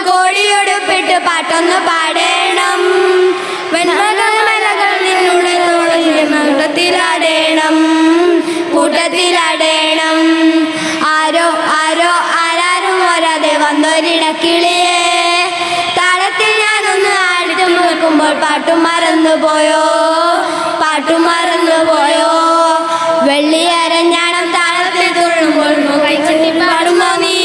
കോടിയൊടുപ്പിട്ട് പാട്ടൊന്ന് പാടേണം. വെൺമലകൾ നിന്നുടെ കൂട്ടത്തിലാടേണം, കൂട്ടത്തിലാടേണം. ആരോ ആരോ ആരാരും വരാതെ വന്നൊരിടക്കിളിയെ താളത്തിൽ ഞാനൊന്ന് ആടിച്ചു നോക്കുമ്പോൾ പാട്ടും മറന്നുപോയോ, പാട്ടും മറന്നുപോയോ. വെള്ളിയരഞ്ഞാണം താളത്തിൽ തുള്ളുമ്പോൾ പാടുമോ നീ?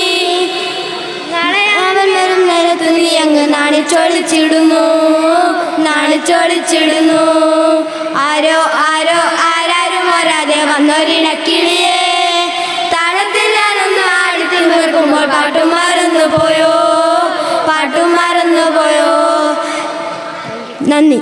അവൻ വരും നേരത്ത് നീ അങ്ങ് നാണിച്ചൊളിച്ചിടുന്നു, നാണിച്ചൊളിച്ചിടുന്നു. ആരോ ആരോ ആരാരും വരാതെ വന്നൊരിടക്കിളിയെ താളത്തിൽ ഞാനൊന്ന് ആടിച്ചു നോക്കുമ്പോൾ പാട്ടും മറന്നുപോയോ, പാട്ടും മറന്നുപോയോ. നന്ദി.